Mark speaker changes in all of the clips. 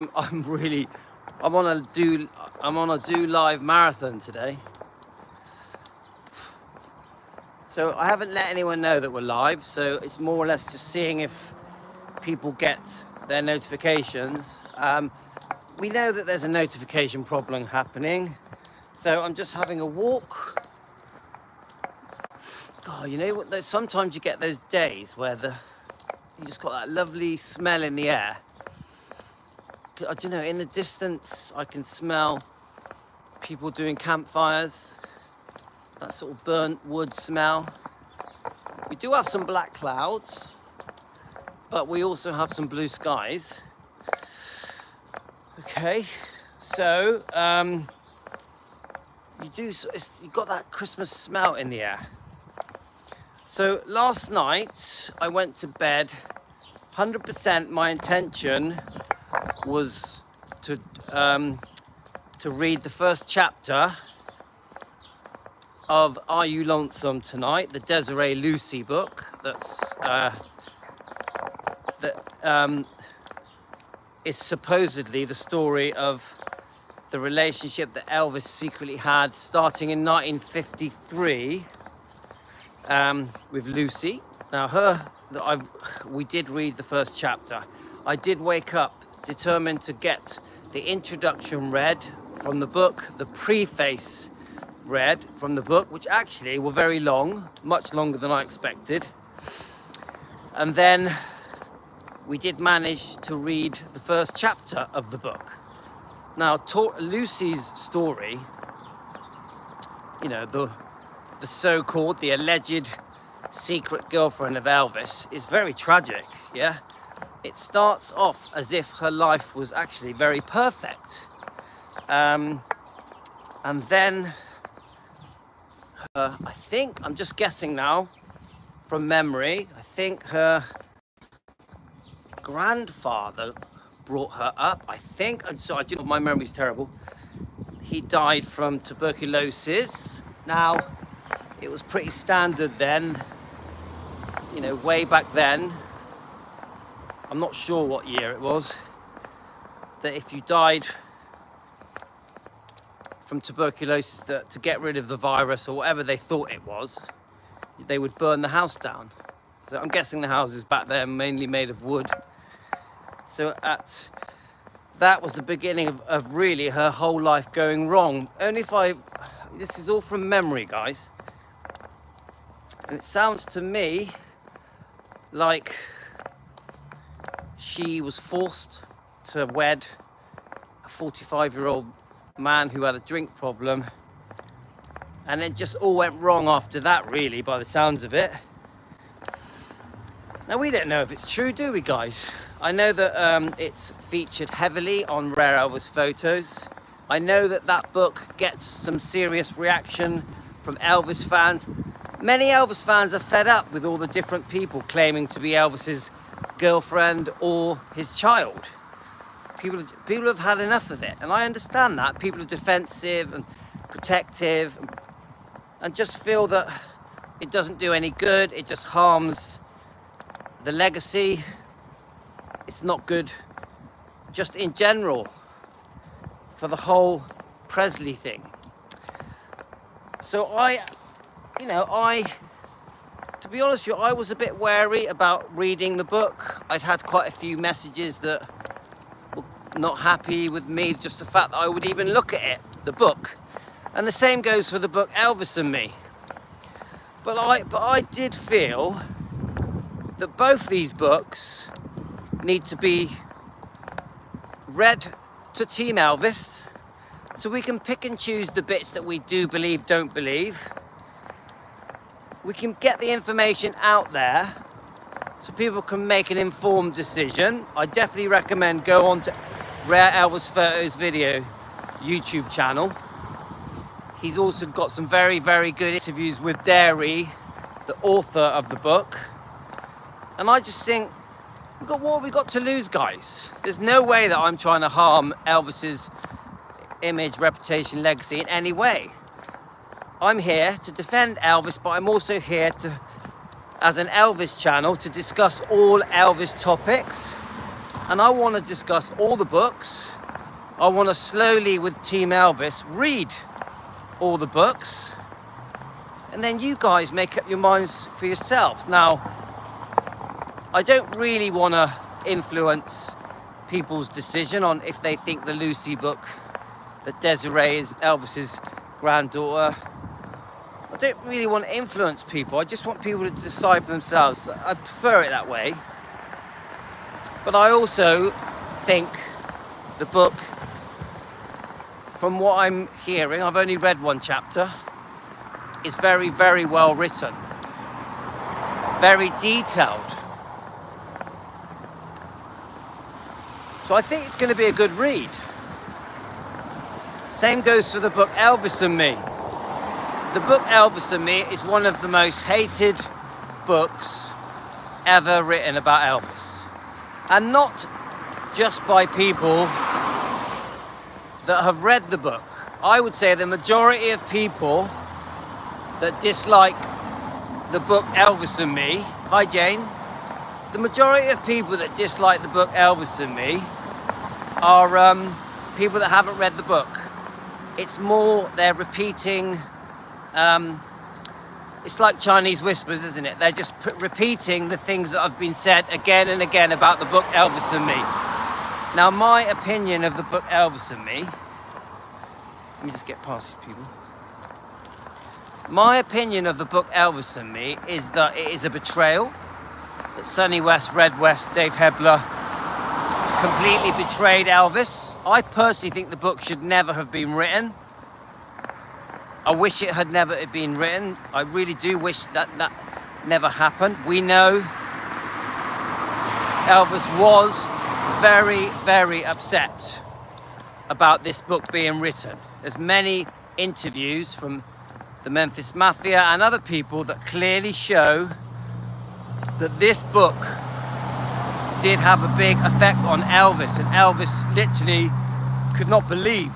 Speaker 1: I'm on a do live marathon today. So I haven't let anyone know that we're live, so it's more or less just seeing if people get their notifications. We know that there's a notification problem happening, so I'm just having a walk. God, you know what? Sometimes you get those days where you just got that lovely smell in the air. I don't know, in the distance I can smell people doing campfires, that sort of burnt wood smell. We do have some black clouds, but we also have some blue skies. Okay, so you got that Christmas smell in the air. So last night I went to bed, 100% my intention was to read the first chapter of Are You Lonesome Tonight, the Desiree Lucy book that is supposedly the story of the relationship that Elvis secretly had starting in 1953 with Lucy. Now we did read the first chapter. I did wake up determined to get the introduction read from the book, the preface read from the book, which actually were very long, much longer than I expected. And then we did manage to read the first chapter of the book. Now, Lucy's story, you know, the so-called, the alleged secret girlfriend of Elvis, is very tragic, yeah? It starts off as if her life was actually very perfect. And then, I think, I'm just guessing now, from memory, I think her grandfather brought her up, I think. My memory's terrible. He died from tuberculosis. Now, it was pretty standard then, you know, way back then. I'm not sure what year it was, that if you died from tuberculosis, to get rid of the virus or whatever they thought it was, they would burn the house down. So I'm guessing the houses back there mainly made of wood. So that was the beginning of really her whole life going wrong. This is all from memory, guys. And it sounds to me like she was forced to wed a 45-year-old man who had a drink problem, and it just all went wrong after that, really, by the sounds of it. Now, we don't know if it's true, do we, guys? I know that it's featured heavily on Rare Elvis photos. I know that book gets some serious reaction from Elvis fans. Many Elvis fans are fed up with all the different people claiming to be Elvis's girlfriend or his child. People have had enough of it, and I understand that. People are defensive and protective and just feel that it doesn't do any good. It just harms the legacy. It's not good just in general for the whole Presley thing. So to be honest with you, I was a bit wary about reading the book. I'd had quite a few messages that were not happy with me, just the fact that I would even look at it, the book. And the same goes for the book Elvis and Me. But I did feel that both these books need to be read to Team Elvis, so we can pick and choose the bits that we do believe, don't believe. We can get the information out there so people can make an informed decision. I definitely recommend go on to Rare Elvis Photos video YouTube channel. He's also got some very, very good interviews with Derry, the author of the book. And I just think, what have we got to lose, guys? There's no way that I'm trying to harm Elvis's image, reputation, legacy in any way. I'm here to defend Elvis, but I'm also here as an Elvis channel, to discuss all Elvis topics. and I want to discuss all the books. I want to slowly, with Team Elvis, read all the books, and then you guys make up your minds for yourself. Now, I don't really want to influence people's decision on if they think the Lucy book, that Desiree is Elvis's granddaughter. I don't really want to influence people. I just want people to decide for themselves. I prefer it that way. But I also think the book, from what I'm hearing, I've only read one chapter, is very, very well written. Very detailed. So I think it's going to be a good read. Same goes for the book Elvis and Me. The book Elvis and Me is one of the most hated books ever written about Elvis. And not just by people that have read the book. I would say the majority of people that dislike the book Elvis and Me, hi Jane, the majority of people that dislike the book Elvis and Me are people that haven't read the book. It's more, they're repeating, it's like Chinese whispers, isn't it? They're just repeating the things that have been said again and again about the book Elvis and Me. Now, my opinion of the book Elvis and Me, let me just get past these people. My opinion of the book Elvis and Me is that it is a betrayal, that Sonny West, Red West, Dave Hebler completely betrayed Elvis. I personally think the book should never have been written. I wish it had never been written. I really do wish that that never happened. We know Elvis was very, very upset about this book being written. There's many interviews from the Memphis Mafia and other people that clearly show that this book did have a big effect on Elvis, and Elvis literally could not believe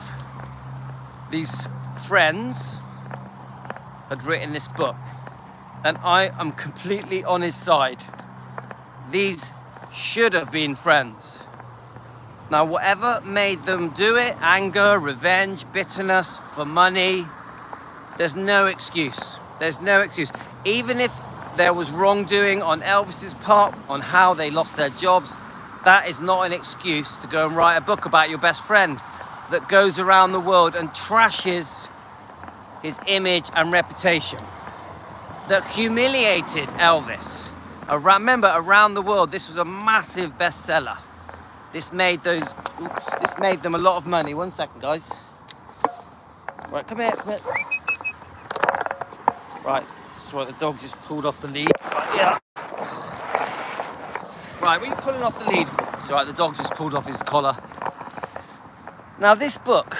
Speaker 1: these friends had written this book. And I am completely on his side. These should have been friends. Now, whatever made them do it, anger, revenge, bitterness, for money, there's no excuse. There's no excuse. Even if there was wrongdoing on Elvis's part, on how they lost their jobs, that is not an excuse to go and write a book about your best friend that goes around the world and trashes his image and reputation, that humiliated Elvis. Remember, around the world, this was a massive bestseller. This made them a lot of money. 1 second, guys. Right, come here. Right, that's right, the dog just pulled off the lead. Right, yeah. Right, were you pulling off the lead? It's all right, the dog just pulled off his collar. Now, this book,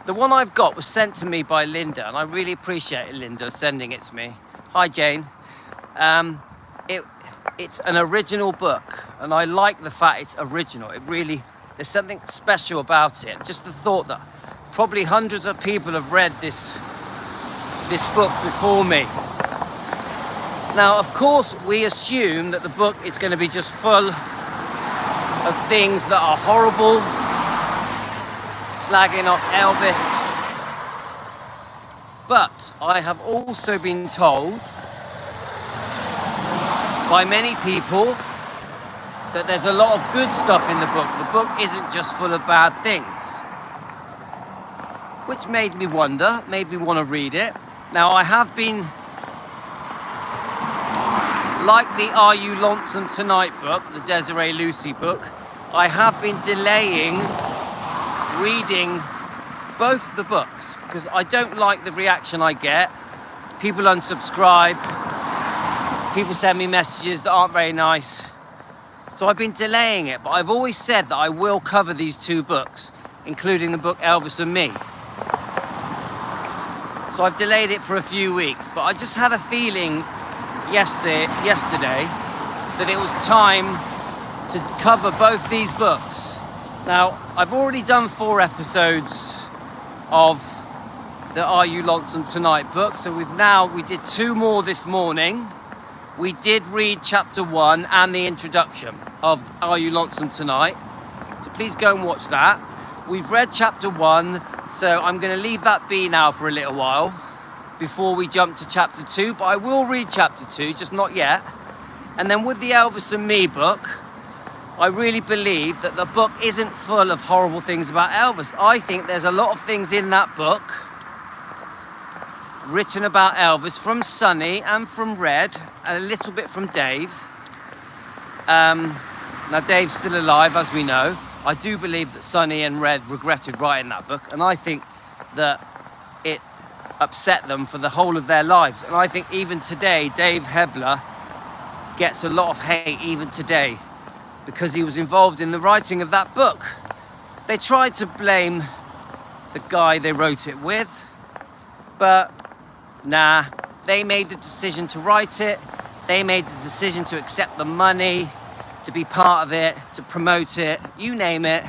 Speaker 1: the one I've got, was sent to me by Linda, and I really appreciate Linda sending it to me. Hi, Jane. It's an original book, and I like the fact it's original. It really, there's something special about it. Just the thought that probably hundreds of people have read this book before me. Now, of course, we assume that the book is going to be just full of things that are horrible, slagging off Elvis. But I have also been told by many people that there's a lot of good stuff in the book. The book isn't just full of bad things. Which made me wonder, made me want to read it. Now, I have been, like the Are You Lonesome Tonight book, the Desiree Lucy book, I have been delaying reading both the books because I don't like the reaction I get. People unsubscribe. People send me messages that aren't very nice. So I've been delaying it, but I've always said that I will cover these two books, including the book Elvis and Me. So I've delayed it for a few weeks, but I just had a feeling yesterday that it was time to cover both these books. Now, I've already done 4 episodes of the Are You Lonesome Tonight book, so we did 2 more this morning. we did read chapter 1 and the introduction of Are You Lonesome Tonight? So please go and watch that. We've read chapter 1, so I'm going to leave that be now for a little while before we jump to chapter 2, but I will read chapter 2, just not yet. And then with the Elvis and Me book, I really believe that the book isn't full of horrible things about Elvis. I think there's a lot of things in that book written about Elvis from Sonny and from Red and a little bit from Dave. Now Dave's still alive, as we know. I do believe that Sonny and Red regretted writing that book, and I think that it upset them for the whole of their lives. And I think even today, Dave Hebler gets a lot of hate even today because he was involved in the writing of that book. They tried to blame the guy they wrote it with, but nah, they made the decision to write it. They made the decision to accept the money, to be part of it, to promote it, you name it.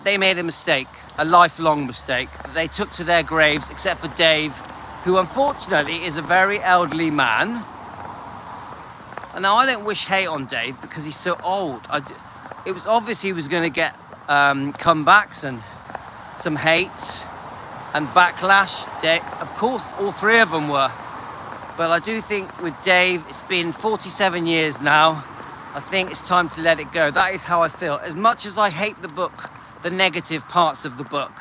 Speaker 1: They made a mistake, a lifelong mistake that they took to their graves, except for Dave, who unfortunately is a very elderly man. And now I don't wish hate on Dave because he's so old. It was obvious he was going to get comebacks and some hate and backlash. Of course, all three of them were. But I do think with Dave, it's been 47 years now. I think it's time to let it go. That is how I feel. As much as I hate the book, the negative parts of the book,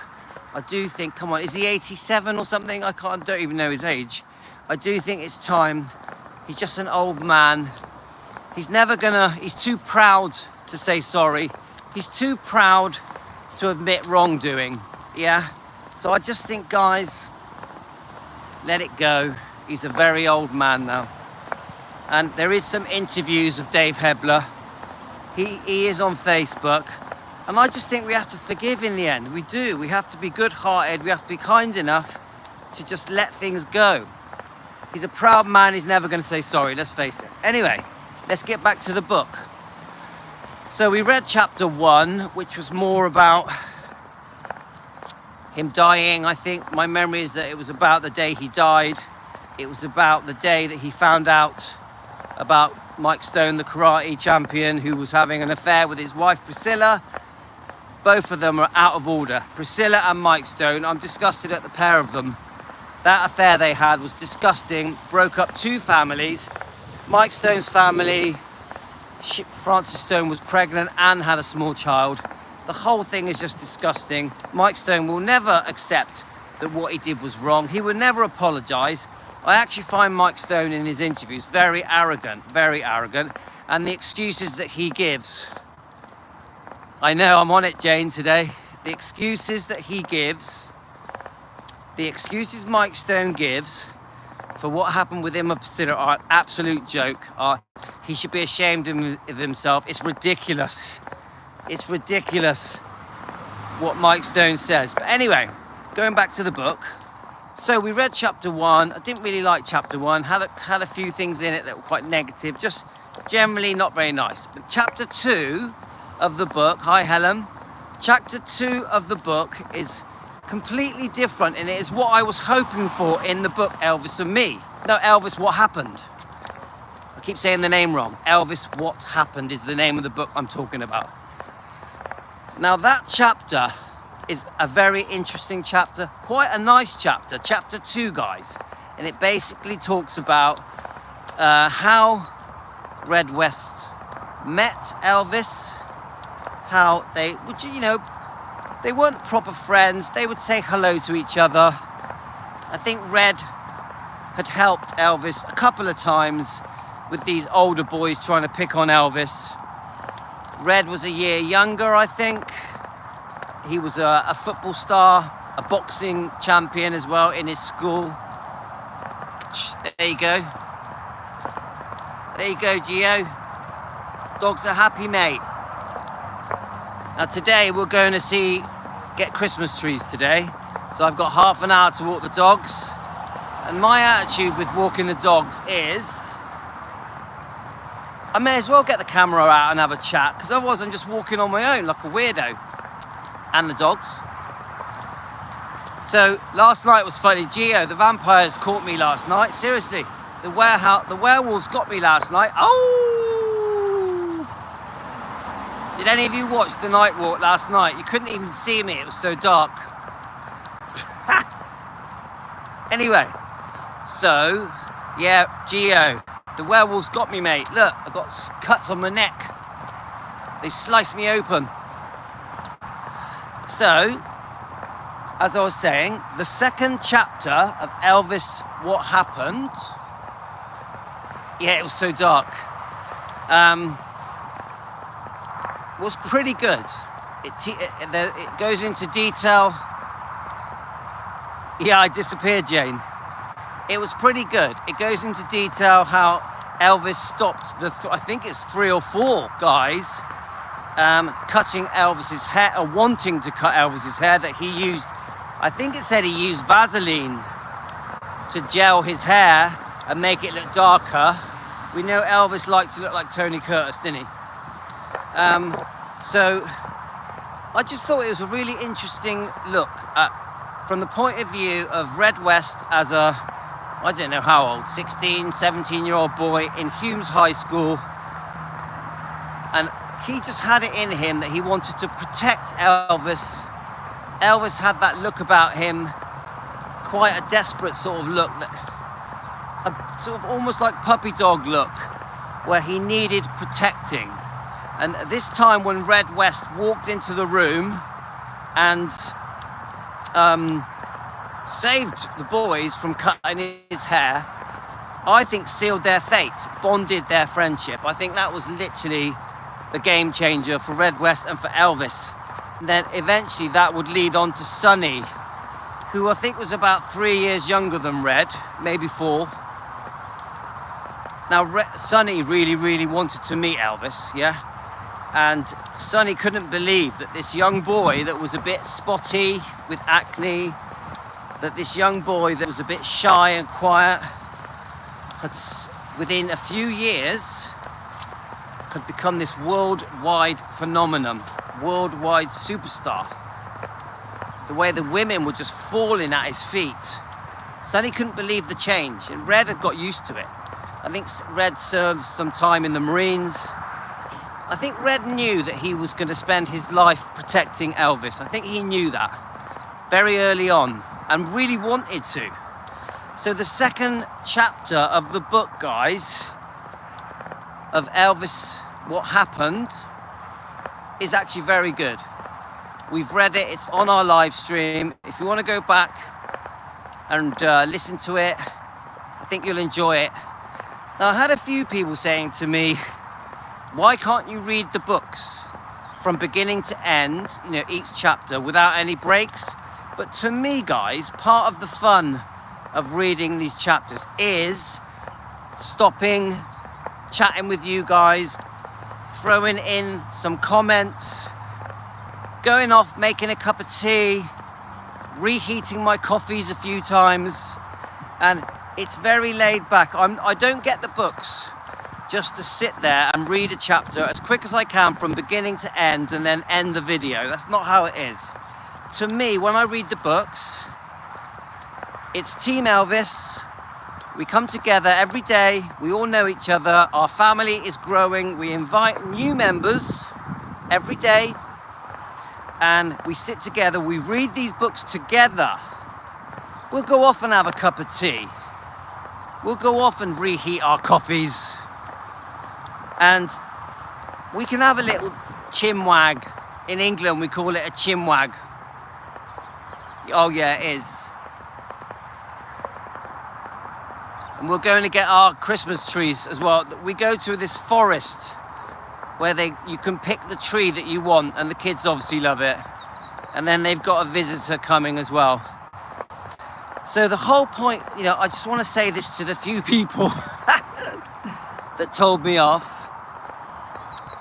Speaker 1: I do think, come on, is he 87 or something? I don't even know his age. I do think it's time. He's just an old man. He's too proud to say sorry. He's too proud to admit wrongdoing, yeah? So I just think, guys, let it go. He's a very old man now. And there is some interviews of Dave Hebler. He is on Facebook. And I just think we have to forgive in the end. We do. We have to be good-hearted. We have to be kind enough to just let things go. He's a proud man. He's never going to say sorry, let's face it. Anyway, let's get back to the book. So we read chapter 1, which was more about him dying. I think my memory is that it was about the day he died. It was about the day that he found out about Mike Stone, the karate champion, who was having an affair with his wife, Priscilla. Both of them are out of order. Priscilla and Mike Stone, I'm disgusted at the pair of them. That affair they had was disgusting, broke up two families. Mike Stone's family, Frances Stone was pregnant and had a small child. The whole thing is just disgusting. Mike Stone will never accept that what he did was wrong. He would never apologise. I actually find Mike Stone in his interviews very arrogant. And the excuses that he gives. I know, I'm on it, Jane, today. The excuses that he gives, the excuses Mike Stone gives for what happened with him and Priscilla are an absolute joke. He should be ashamed of himself. It's ridiculous. It's ridiculous what Mike Stone says. But anyway, going back to the book. So we read chapter 1. I didn't really like chapter 1. Had a few things in it that were quite negative. Just generally not very nice. But chapter 2 of the book, hi Helen. Chapter 2 of the book is completely different, and it is what I was hoping for in the book Elvis and Me. No, Elvis, What Happened? I keep saying the name wrong. Elvis, What Happened is the name of the book I'm talking about. Now that chapter is a very interesting chapter, quite a nice chapter, chapter 2, guys. And it basically talks about how Red West met Elvis, how they would, they weren't proper friends. They would say hello to each other. I think Red had helped Elvis a couple of times with these older boys trying to pick on Elvis. Red was a year younger, I think. He was a football star, a boxing champion as well in his school. There you go. There you go, Gio. Dogs are happy, mate. Now today we're going to get Christmas trees today. So I've got half an hour to walk the dogs. And my attitude with walking the dogs is, I may as well get the camera out and have a chat, because otherwise I'm just walking on my own like a weirdo. And the dogs. So last night was funny. Gio, the vampires caught me last night. Seriously, The werewolves got me last night. Oh! Did any of you watch the night walk last night? You couldn't even see me, it was so dark. Anyway, so, yeah, Geo, the werewolves got me, mate. Look, I've got cuts on my neck. They sliced me open. So, as I was saying, the second chapter of Elvis, What Happened? Yeah, it was so dark. Was pretty good. It goes into detail. Yeah, I disappeared, Jane. It was pretty good. It goes into detail how Elvis stopped I think it's 3 or 4 guys cutting Elvis's hair, or wanting to cut Elvis's hair, that he used, I think it said he used Vaseline to gel his hair and make it look darker. We know Elvis liked to look like Tony Curtis, didn't he? So I just thought it was a really interesting look at, from the point of view of Red West as a, I don't know how old, 16, 17-year-old boy in Humes High School. And he just had it in him that he wanted to protect Elvis. Elvis had that look about him, quite a desperate sort of look, a sort of almost like puppy dog look, where he needed protecting. And this time when Red West walked into the room and saved the boys from cutting his hair, I think sealed their fate, bonded their friendship. I think that was literally the game changer for Red West and for Elvis. And then eventually that would lead on to Sonny, who I think was about 3 years younger than Red, maybe 4. Now, Sonny really, really wanted to meet Elvis, yeah? And Sonny couldn't believe that this young boy that was a bit spotty with acne, that this young boy that was a bit shy and quiet, had, within a few years, had become this worldwide phenomenon, worldwide superstar. The way the women were just falling at his feet. Sonny couldn't believe the change, and Red had got used to it. I think Red served some time in the Marines. I think Red knew that he was going to spend his life protecting Elvis. I think he knew that very early on and really wanted to. So the second chapter of the book, guys, of Elvis, What Happened, is actually very good. We've read it, it's on our live stream. If you want to go back and listen to it, I think you'll enjoy it. Now, I had a few people saying to me, why can't you read the books from beginning to end, you know, each chapter without any breaks? But to me, guys, part of the fun of reading these chapters is stopping, chatting with you guys, throwing in some comments, going off, making a cup of tea, reheating my coffees a few times, and it's very laid back. I don't get the books just to sit there and read a chapter as quick as I can from beginning to end and then end the video. That's not how it is. To me, when I read the books, it's Team Elvis. We come together every day. We all know each other. Our family is growing. We invite new members every day. And we sit together. We read these books together. We'll go off and have a cup of tea. We'll go off and reheat our coffees. And we can have a little chinwag. In England, we call it a chinwag. Oh yeah, it is. And we're going to get our Christmas trees as well. We go to this forest where you can pick the tree that you want, and the kids obviously love it. And then they've got a visitor coming as well. So the whole point, you know, I just want to say this to the few people that told me off.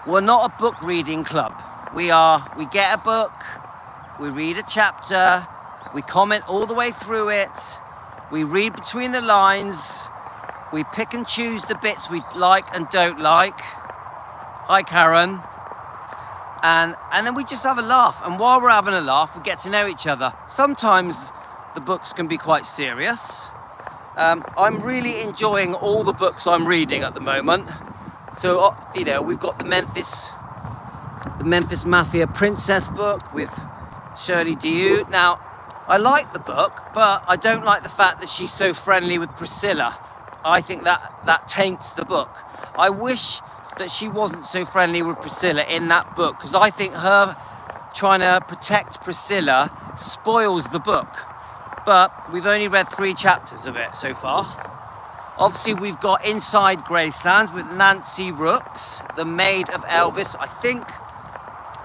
Speaker 1: We're not a book reading club. We get a book, we read a chapter, we comment all the way through it, we read between the lines, we pick and choose the bits we like and don't like. Hi, Karen. And then we just have a laugh. And while we're having a laugh, we get to know each other. Sometimes the books can be quite serious. I'm really enjoying all the books I'm reading at the moment. So, you know, we've got the Memphis Mafia Princess book with Shirley Diu. Now, I like the book, but I don't like the fact that she's so friendly with Priscilla. I think that taints the book. I wish that she wasn't so friendly with Priscilla in that book, because I think her trying to protect Priscilla spoils the book. But we've only read 3 chapters of it so far. Obviously, we've got Inside Gracelands with Nancy Rooks, the maid of Elvis, I think.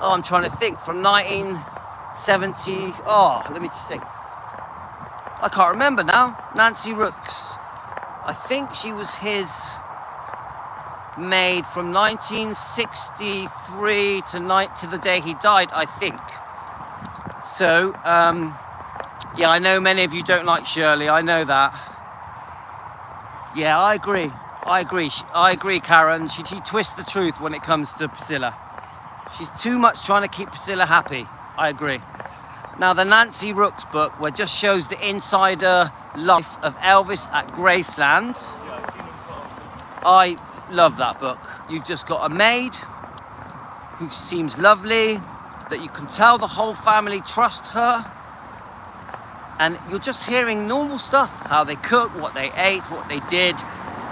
Speaker 1: Oh, I'm trying to think. From 1970. Oh, let me just think. I can't remember now. Nancy Rooks. I think she was his maid from 1963 to the day he died, I think. So, yeah, I know many of you don't like Shirley. I know that. Yeah, I agree. I agree, Karen. She twists the truth when it comes to Priscilla. She's too much trying to keep Priscilla happy. I agree. Now, the Nancy Rooks book, where just shows the insider life of Elvis at Graceland. I love that book. You've just got a maid who seems lovely, that you can tell the whole family trust her. And you're just hearing normal stuff, how they cook, what they ate, what they did,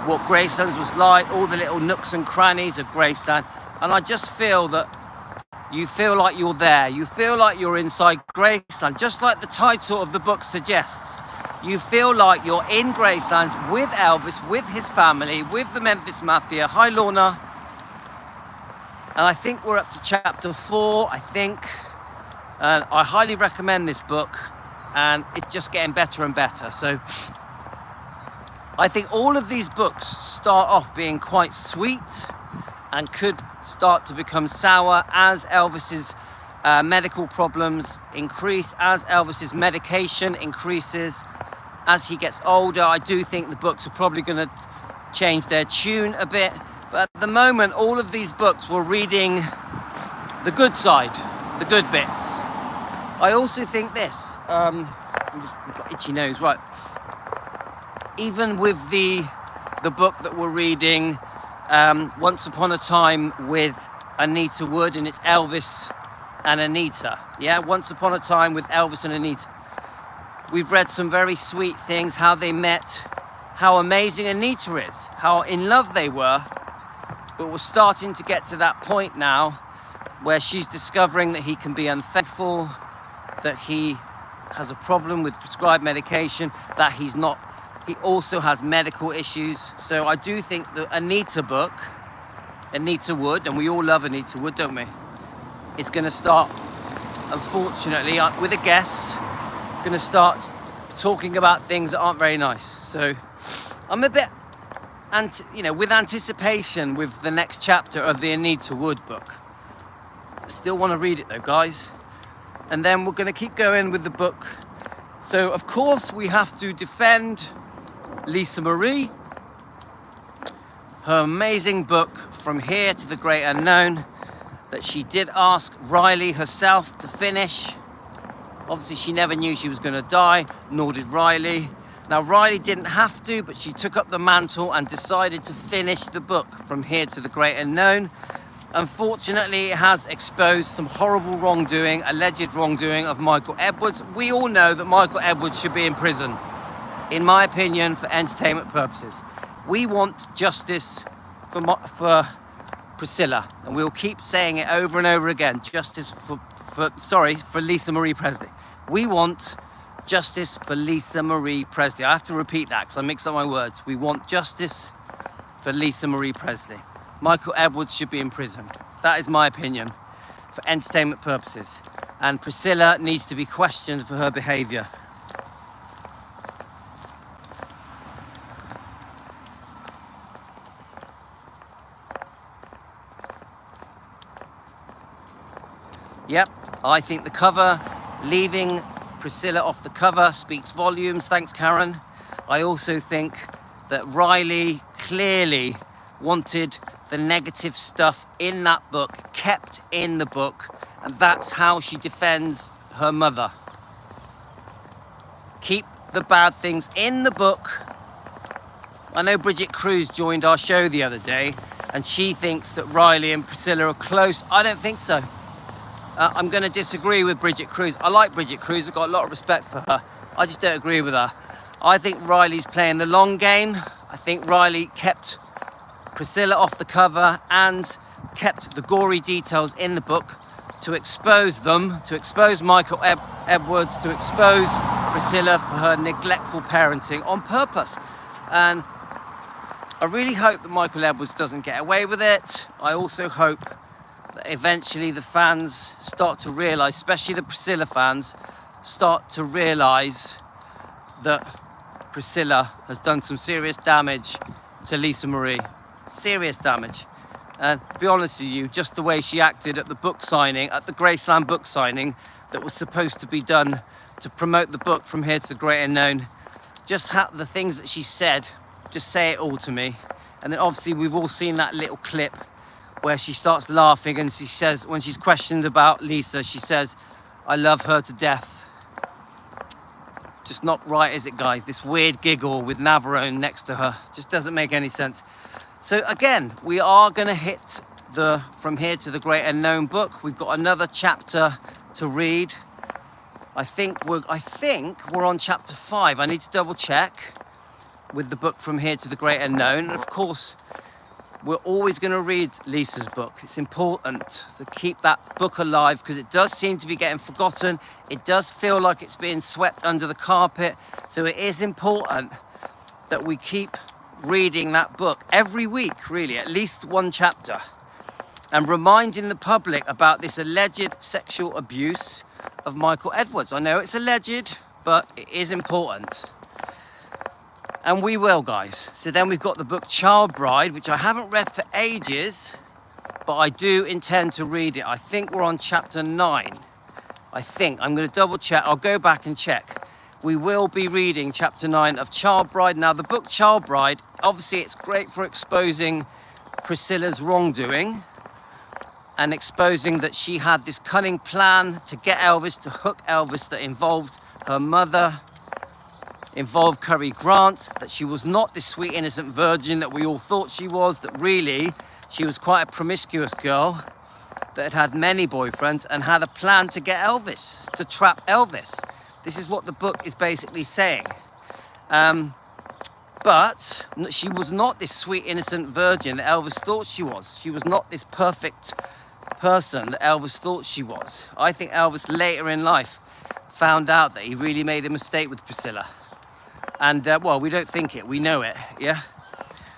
Speaker 1: what Graceland was like, all the little nooks and crannies of Graceland. And I just feel that you feel like you're there. You feel like you're inside Graceland, just like the title of the book suggests. You feel like you're in Graceland with Elvis, with his family, with the Memphis Mafia. Hi, Lorna. And I think we're up to chapter 4, I think. And I highly recommend this book. And it's just getting better and better. So I think all of these books start off being quite sweet and could start to become sour as Elvis's medical problems increase, as Elvis's medication increases, as he gets older. I do think the books are probably going to change their tune a bit. But at the moment, all of these books we're reading the good side, the good bits. I also think this. I've got itchy nose, right? Even with the book that we're reading, Once Upon a Time with Anita Wood, and it's Elvis and Anita. Yeah, Once Upon a Time with Elvis and Anita. We've read some very sweet things, how they met, how amazing Anita is, how in love they were. But we're starting to get to that point now where she's discovering that he can be unfaithful, that he has a problem with prescribed medication, that he also has medical issues. So I do think the Anita book, Anita Wood, and we all love Anita Wood, don't we? It's going to start, unfortunately, with a guest, going to start talking about things that aren't very nice. So I'm a bit, with anticipation with the next chapter of the Anita Wood book. I still want to read it though, guys. And then we're going to keep going with the book. So, of course, we have to defend Lisa Marie, her amazing book, From Here to the Great Unknown, that she did ask Riley herself to finish. Obviously, she never knew she was going to die, nor did Riley. Now, Riley didn't have to, but she took up the mantle and decided to finish the book, From Here to the Great Unknown. Unfortunately, it has exposed some horrible wrongdoing, alleged wrongdoing of Michael Edwards. We all know that Michael Edwards should be in prison, in my opinion, for entertainment purposes. We want justice for Priscilla, and we'll keep saying it over and over again. Justice for Lisa Marie Presley. We want justice for Lisa Marie Presley. I have to repeat that because I mix up my words. We want justice for Lisa Marie Presley. Michael Edwards should be in prison. That is my opinion, for entertainment purposes. And Priscilla needs to be questioned for her behaviour. Yep, I think the cover, leaving Priscilla off the cover, speaks volumes. Thanks, Karen. I also think that Riley clearly wanted the negative stuff in that book kept in the book, and that's how she defends her mother. Keep the bad things in the book I know Bridget Cruz joined our show the other day, and she thinks that Riley and Priscilla are close. I don't think so. I'm going to disagree with Bridget Cruz. I like Bridget Cruz. I've got a lot of respect for her. I just don't agree with her. I think Riley's playing the long game. I think Riley kept Priscilla off the cover and kept the gory details in the book to expose them, to expose Michael Edwards, to expose Priscilla for her neglectful parenting on purpose. And I really hope that Michael Edwards doesn't get away with it. I also hope that eventually the fans start to realise, especially the Priscilla fans, start to realise that Priscilla has done some serious damage to Lisa Marie. Serious damage. And to be honest with you, just the way she acted at the book signing, at the Graceland book signing that was supposed to be done to promote the book From Here to the Great Unknown, just the things that she said, just say it all to me. And then obviously we've all seen that little clip where she starts laughing and she says, when she's questioned about Lisa, she says, "I love her to death." Just not right, is it, guys? This weird giggle with Navarone next to her just doesn't make any sense. So again, we are going to hit the From Here to the Great Unknown book. We've got another chapter to read. I think we're on chapter 5. I need to double check with the book From Here to the Great Unknown. And of course, we're always going to read Lisa's book. It's important to keep that book alive because it does seem to be getting forgotten. It does feel like it's being swept under the carpet. So it is important that we keep reading that book every week, really, at least one chapter, and reminding the public about this alleged sexual abuse of Michael Edwards. I know it's alleged, but it is important. And we will, guys. So then we've got the book Child Bride, which I haven't read for ages, but I do intend to read it. I think we're on chapter 9. I think. I'm going to double check. I'll go back and check. We will be reading chapter 9 of Child Bride. Now, the book Child Bride, obviously it's great for exposing Priscilla's wrongdoing and exposing that she had this cunning plan to get Elvis, to hook Elvis, that involved her mother, involved Cary Grant, that she was not this sweet innocent virgin that we all thought she was, that really she was quite a promiscuous girl that had had many boyfriends and had a plan to get Elvis, to trap Elvis. This is what the book is basically saying. But she was not this sweet innocent virgin that Elvis thought she was. She was not this perfect person that Elvis thought she was. I think Elvis later in life found out that he really made a mistake with Priscilla. And well, we don't think it, we know it, yeah?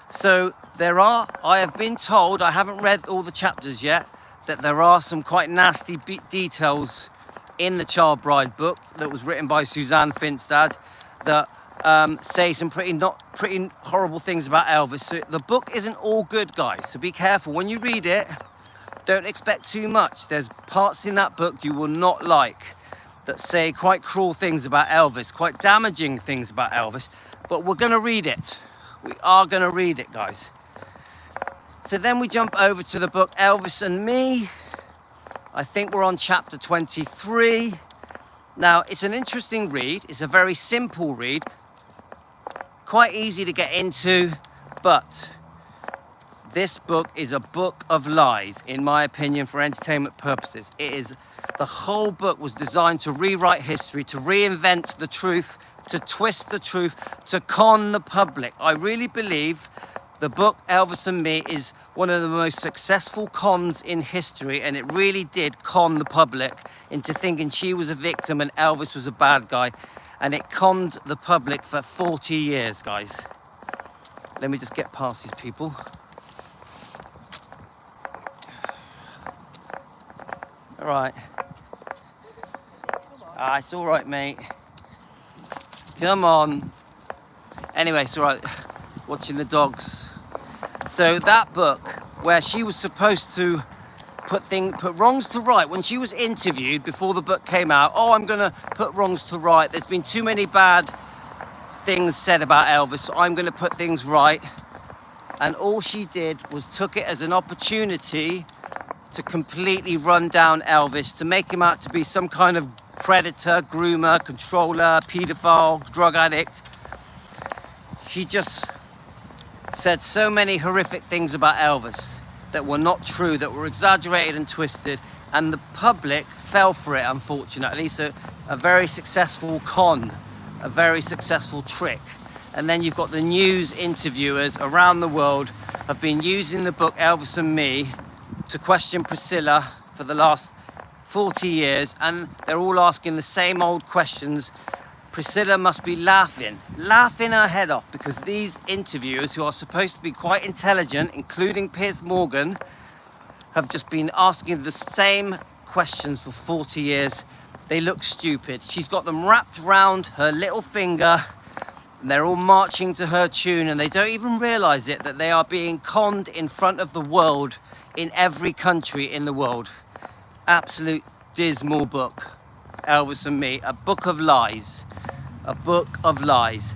Speaker 1: So I have been told, I haven't read all the chapters yet, that there are some quite nasty details in the Child Bride book that was written by Suzanne Finstad that say some pretty horrible things about Elvis. So the book isn't all good, guys, so be careful. When you read it, don't expect too much. There's parts in that book you will not like that say quite cruel things about Elvis, quite damaging things about Elvis, but we're going to read it. We are going to read it, guys. So then we jump over to the book Elvis and Me. I think we're on chapter 23. Now, it's an interesting read. It's a very simple read, quite easy to get into, but this book is a book of lies, in my opinion, for entertainment purposes. The whole book was designed to rewrite history, to reinvent the truth, to twist the truth, to con the public. I really believe the book Elvis and Me is one of the most successful cons in history, and it really did con the public into thinking she was a victim and Elvis was a bad guy, and it conned the public for 40 years, guys. Let me just get past these people. All right. It's all right, mate. Come on. Anyway, it's all right. Watching the dogs. So that book, where she was supposed to put wrongs to right, when she was interviewed before the book came out, I'm going to put wrongs to right. There's been too many bad things said about Elvis, so I'm going to put things right. And all she did was took it as an opportunity to completely run down Elvis, to make him out to be some kind of predator, groomer, controller, paedophile, drug addict. She just said so many horrific things about Elvis that were not true, that were exaggerated and twisted, and the public fell for it, unfortunately. So a very successful con, a very successful trick. And then you've got the news interviewers around the world have been using the book Elvis and Me to question Priscilla for the last 40 years, and they're all asking the same old questions. Priscilla must be laughing her head off, because these interviewers, who are supposed to be quite intelligent, including Piers Morgan, have just been asking the same questions for 40 years. They look stupid. She's got them wrapped round her little finger, and they're all marching to her tune, and they don't even realize it, that they are being conned in front of the world, in every country in the world. Absolute dismal book, Elvis and Me, a book of lies. A book of lies.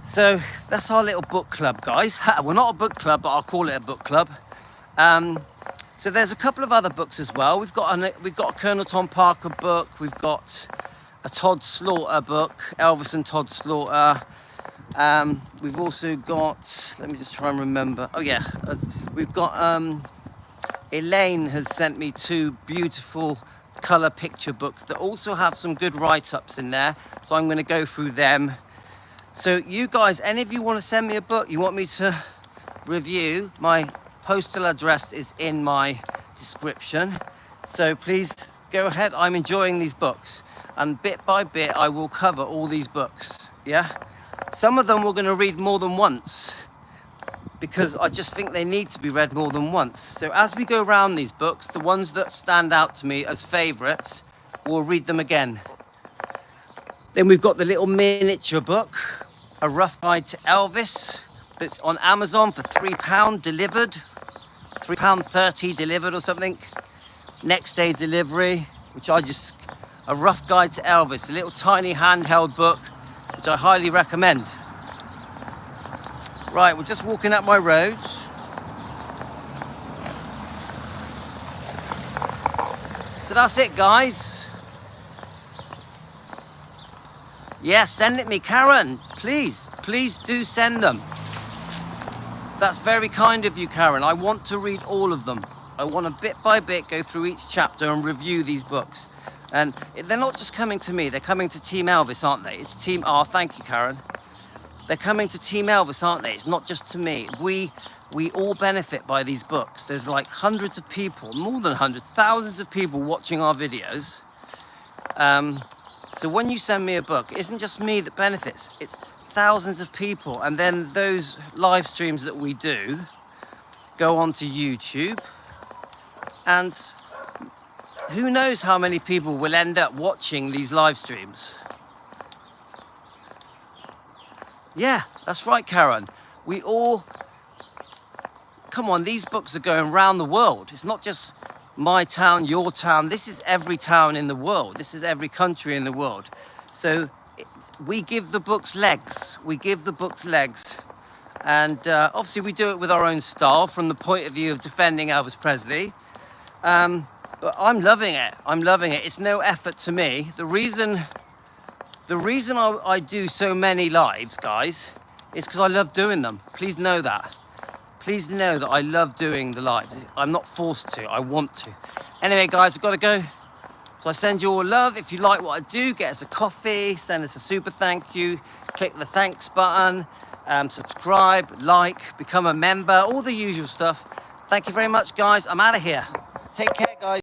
Speaker 1: So that's our little book club, guys. We're not a book club, but I'll call it a book club. So there's a couple of other books as well. We've got a Colonel Tom Parker book. We've got a Todd Slaughter book, Elvis and Todd Slaughter. We've also got, let me just try and remember. Oh yeah, we've got Elaine has sent me 2 beautiful colour picture books that also have some good write-ups in there, so I'm going to go through them. So you guys, any of you want to send me a book you want me to review, my postal address is in my description, so please go ahead. I'm enjoying these books, and bit by bit I will cover all these books. Yeah, some of them we're going to read more than once, because I just think they need to be read more than once. So as we go around these books, the ones that stand out to me as favourites, we'll read them again. Then we've got the little miniature book, A Rough Guide to Elvis, that's on Amazon for £3 delivered, £3.30 delivered or something. Next day delivery, A Rough Guide to Elvis, a little tiny handheld book, which I highly recommend. Right, we're just walking up my roads. So that's it, guys. Yeah, send it me, Karen. Please do send them. That's very kind of you, Karen. I want to read all of them. I want to bit by bit go through each chapter and review these books. And they're not just coming to me, they're coming to Team Elvis, aren't they? It's Team, oh, thank you, Karen. They're coming to Team Elvis, aren't they? It's not just to me. We all benefit by these books. There's like hundreds of people, more than hundreds, thousands of people watching our videos. So when you send me a book, it isn't just me that benefits. It's thousands of people. And then those live streams that we do go onto YouTube. And who knows how many people will end up watching these live streams. Yeah, that's right, Karen. We all, come on, these books are going around the world. It's not just my town, your town. This is every town in the world. This is every country in the world. So we give the books legs. We give the books legs. And obviously we do it with our own style, from the point of view of defending Elvis Presley. But I'm loving it. I'm loving it. It's no effort to me. The reason I do so many lives, guys, is because I love doing them. Please know that. Please know that I love doing the lives. I'm not forced to, I want to. Anyway, guys, I've got to go. So I send you all love. If you like what I do, get us a coffee, send us a super thank you, click the thanks button, subscribe, like, become a member, all the usual stuff. Thank you very much, guys. I'm out of here. Take care, guys.